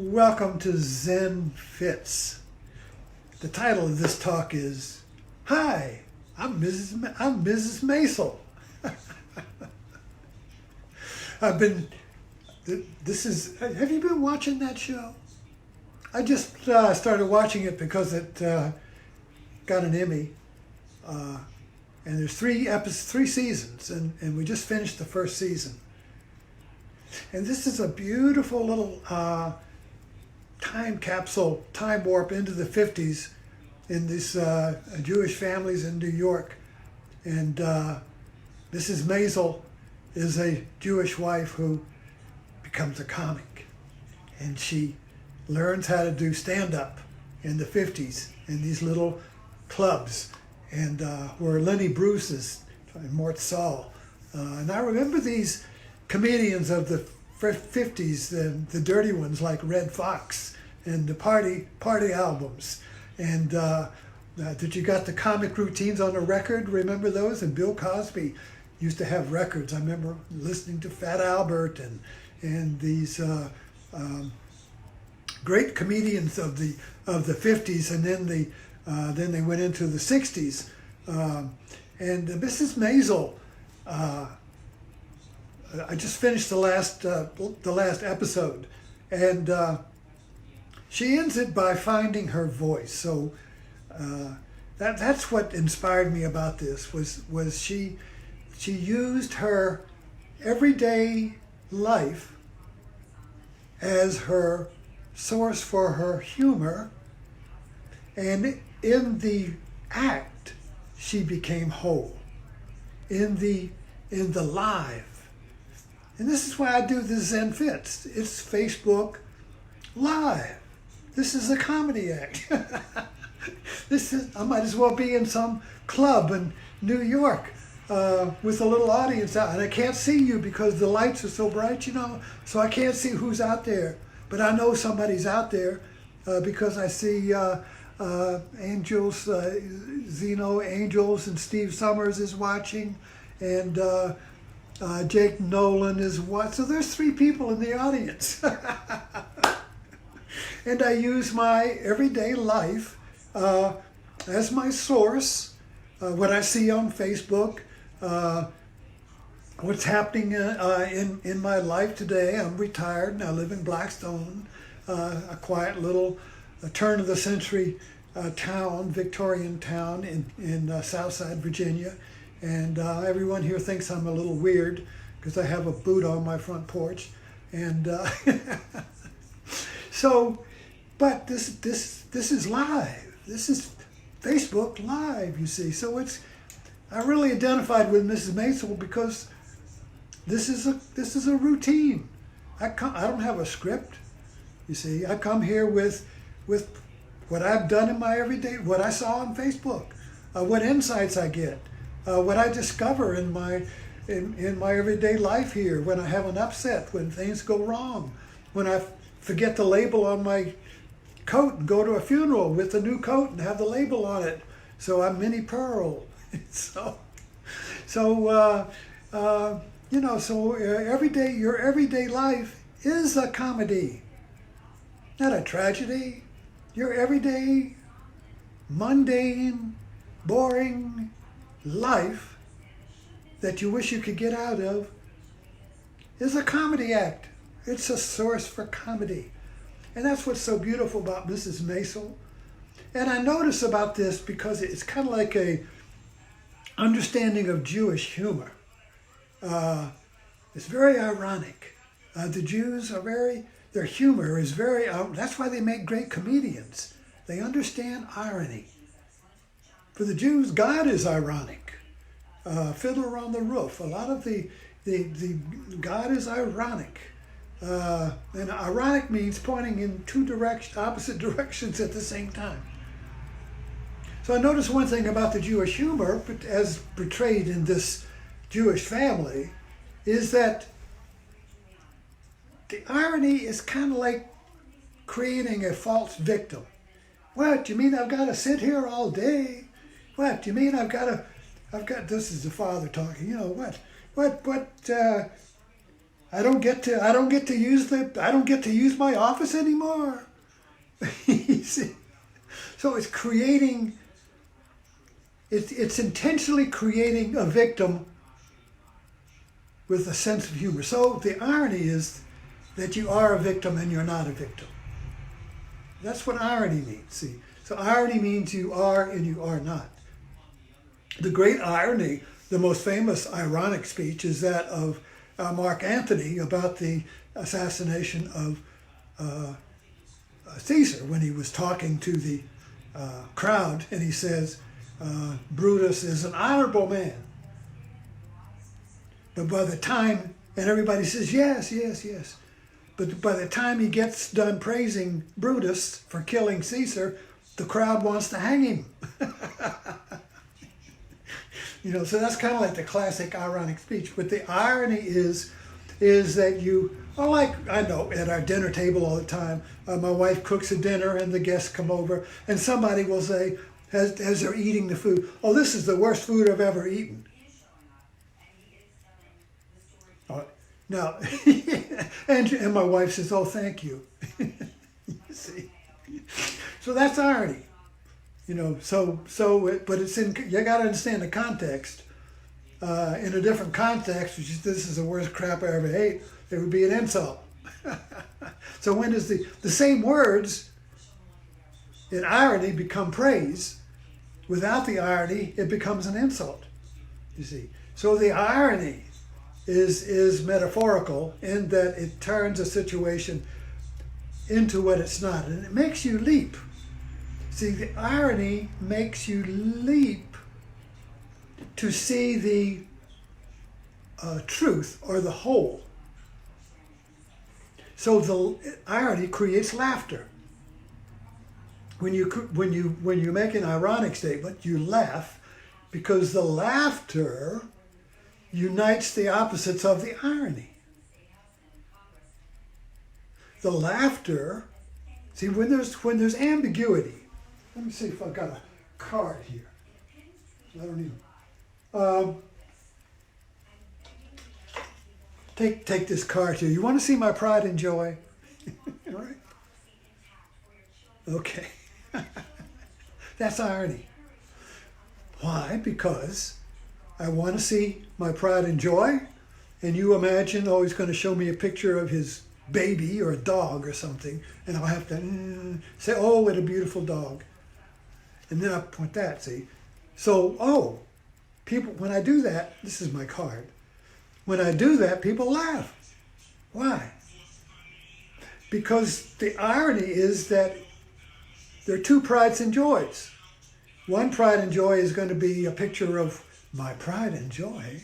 Welcome to Zen Fits. The title of this talk is, Hi, I'm Ms Maisel. Have you been watching that show? I just started watching it because it got an Emmy. And there's three seasons, and we just finished the first season. And this is a beautiful little time capsule, time warp into the 50s in these Jewish families in New York. And Mrs. Maisel is a Jewish wife who becomes a comic. And she learns how to do stand-up in the 50s in these little clubs, and where Lenny Bruce is, and Mort Saul. And I remember these comedians of the 50s, the dirty ones like Red Fox and the party albums. And did you got the comic routines on a record? Remember those? And Bill Cosby used to have records. I remember listening to Fat Albert and these great comedians of the 50s, and then they went into the 60s. And Mrs. Maisel, I just finished the last episode, and she ends it by finding her voice. So that's what inspired me about this. Was she used her everyday life as her source for her humor, and in the act she became whole. In the live. And this is why I do the Zen Fits. It's Facebook Live. This is a comedy act. I might as well be in some club in New York with a little audience out. And I can't see you because the lights are so bright, so I can't see who's out there. But I know somebody's out there because I see Angels, Zeno Angels, and Steve Summers is watching, and Jake Nolan is watching. So there's 3 people in the audience. And I use my everyday life as my source. What I see on Facebook, what's happening in my life today. I'm retired and I live in Blackstone, a quiet little turn-of-the-century town, Victorian town in Southside Virginia. And everyone here thinks I'm a little weird because I have a Buddha on my front porch. And but this is live. This is Facebook Live, you see. So I really identified with Mrs. Maisel because this is a routine. I don't have a script, you see. I come here with what I've done in my everyday, what I saw on Facebook, what insights I get, what I discover in my everyday life here, when I have an upset, when things go wrong, when I forget the label on my coat and go to a funeral with a new coat and have the label on it, so I'm Minnie Pearl. So your everyday life is a comedy, not a tragedy. Your everyday, mundane, boring life that you wish you could get out of is a comedy act. It's a source for comedy. And that's what's so beautiful about Mrs. Maisel. And I notice about this because it's kind of like a understanding of Jewish humor. It's very ironic. The Jews are their humor is very, that's why they make great comedians. They understand irony. For the Jews, God is ironic. Fiddler on the Roof, a lot of the God is ironic. And ironic means pointing in opposite directions at the same time. So I noticed one thing about the Jewish humor, as portrayed in this Jewish family, is that the irony is kind of like creating a false victim. What, you mean I've got to sit here all day? What, you mean I've got, this is the father talking, I don't get to use my office anymore. You see? So it's creating, it's intentionally creating a victim with a sense of humor. So the irony is that you are a victim and you're not a victim. That's what irony means, see. So irony means you are and you are not. The great irony, the most famous ironic speech is that of Mark Antony about the assassination of Caesar, when he was talking to the crowd, and he says, Brutus is an honorable man. But by the time, and everybody says, yes, yes, yes. But by the time he gets done praising Brutus for killing Caesar, the crowd wants to hang him. You know, so that's kind of like the classic ironic speech. But the irony is that you, oh, like I know at our dinner table all the time, my wife cooks a dinner and the guests come over, and somebody will say, as they're eating the food, oh, this is the worst food I've ever eaten. Now, and my wife says, oh, thank you. You see? So that's irony. You know, but it's in, you got to understand the context. In a different context, which is, this is the worst crap I ever ate, it would be an insult. So when does the same words in irony become praise? Without the irony, it becomes an insult. You see, so the irony is metaphorical in that it turns a situation into what it's not, and it makes you leap. See, the irony makes you leap to see the truth or the whole. So the irony creates laughter. When you make an ironic statement, you laugh because the laughter unites the opposites of the irony. The laughter, see, when there's ambiguity. Let me see if I've got a card here. I don't even. Take this card here. You want to see my pride and joy? All right. Okay. That's irony. Why? Because I want to see my pride and joy, and you imagine, oh, he's going to show me a picture of his baby or a dog or something, and I'll have to say, oh, what a beautiful dog. And then I point that, see. So, oh, people, when I do that, this is my card. When I do that, people laugh. Why? Because the irony is that there are two prides and joys. One pride and joy is going to be a picture of my pride and joy,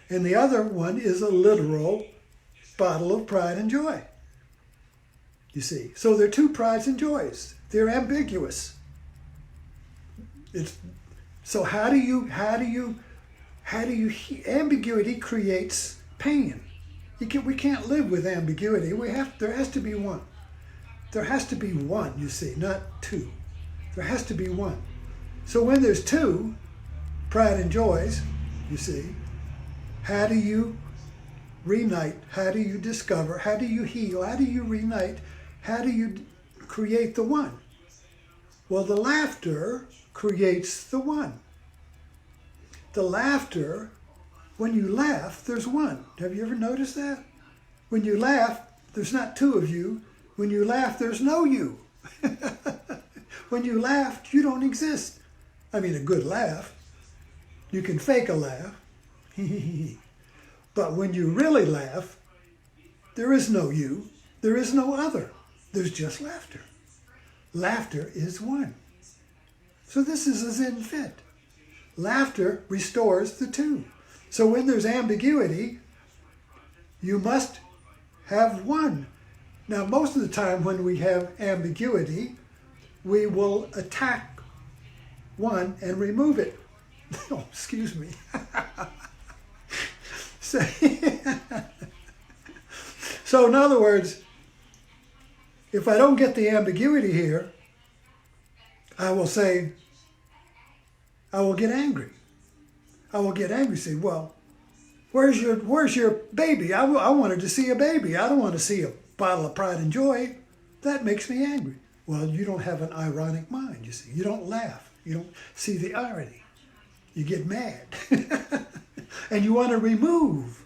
and the other one is a literal bottle of pride and joy. You see, so there are two prides and joys. They're ambiguous. So how do you ambiguity creates pain. We can't live with ambiguity. There has to be one. There has to be one, you see, not two. There has to be one. So when there's two pride and joys, you see, how do you reunite? How do you discover? How do you heal? How do you reunite? How do you create the one? Well, the laughter creates the one. The laughter, when you laugh, there's one. Have you ever noticed that? When you laugh, there's not two of you. When you laugh, there's no you. When you laugh, you don't exist. I mean, a good laugh. You can fake a laugh. But when you really laugh, there is no you. There is no other. There's just laughter. Laughter is one. So this is a Zen fit. Laughter restores the two. So when there's ambiguity, you must have one. Now, most of the time when we have ambiguity, we will attack one and remove it. Oh, excuse me. So in other words, if I don't get the ambiguity here, I will get angry. I will get angry, say, well, where's your baby? I wanted to see a baby. I don't want to see a bottle of Pride and Joy. That makes me angry. Well, you don't have an ironic mind, you see. You don't laugh. You don't see the irony. You get mad. And you want to remove.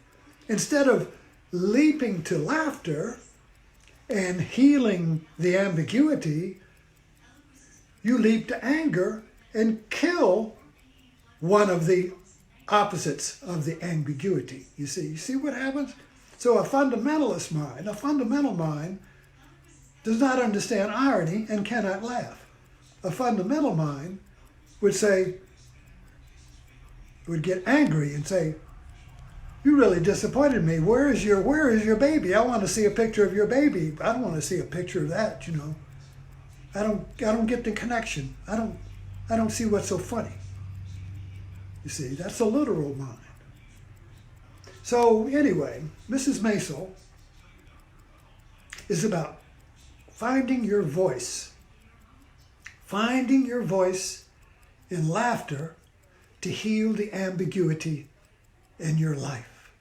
Instead of leaping to laughter and healing the ambiguity, you leap to anger and kill one of the opposites of the ambiguity. You see what happens? So a fundamental mind does not understand irony and cannot laugh. A fundamental mind would get angry and say, you really disappointed me. Where is your baby? I want to see a picture of your baby. I don't want to see a picture of that, you know. I don't get the connection. I don't see what's so funny. You see, that's a literal mind. So anyway, Mrs. Maisel is about finding your voice. Finding your voice in laughter to heal the ambiguity in your life.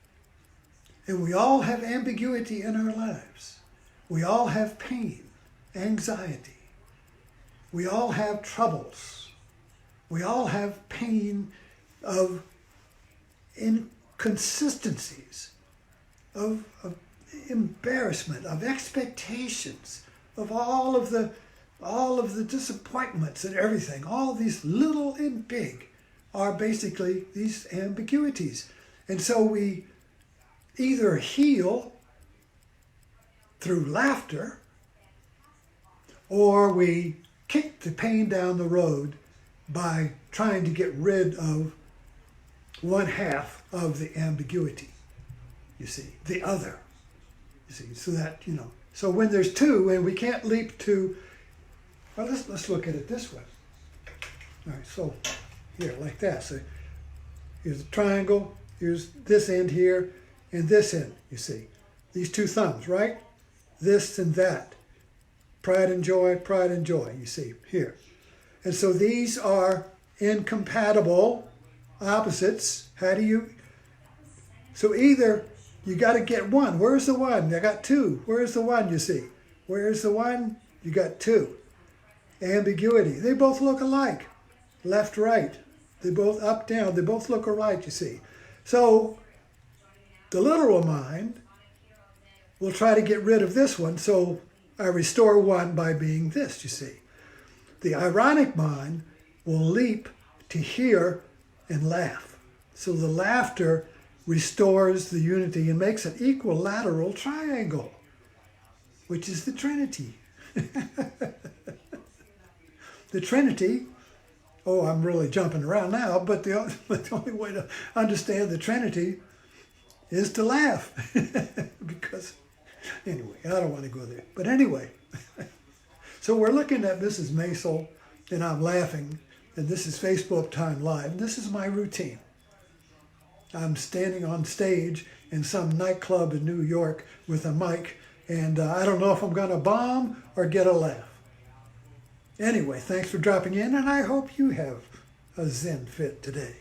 And we all have ambiguity in our lives. We all have pain, anxiety. We all have troubles. We all have pain of inconsistencies, of embarrassment, of expectations, of all of the disappointments and everything. All these little and big are basically these ambiguities. And so we either heal through laughter, or we kick the pain down the road by trying to get rid of one half of the ambiguity, you see, the other, you see, so that, you know. So when there's two and we can't leap to, well, let's look at it this way. All right, so here, like that. So here's a triangle, here's this end here, and this end, you see. These two thumbs, right? This and that. Pride and joy, you see, here. And so these are incompatible opposites. So either you got to get one. Where's the one? I got two. Where's the one, you see? Where's the one? You got two. Ambiguity. They both look alike. Left, right. They both up, down. They both look alike, you see. So the literal mind will try to get rid of this one, so I restore one by being this, you see. The ironic mind will leap to hear and laugh. So the laughter restores the unity and makes an equilateral triangle, which is the Trinity. The Trinity, oh, I'm really jumping around now, but the only way to understand the Trinity is to laugh. Because, anyway, I don't want to go there. But anyway, so we're looking at Mrs. Maisel, and I'm laughing, and this is Facebook Time Live, and this is my routine. I'm standing on stage in some nightclub in New York with a mic, and I don't know if I'm going to bomb or get a laugh. Anyway, thanks for dropping in, and I hope you have a Zen fit today.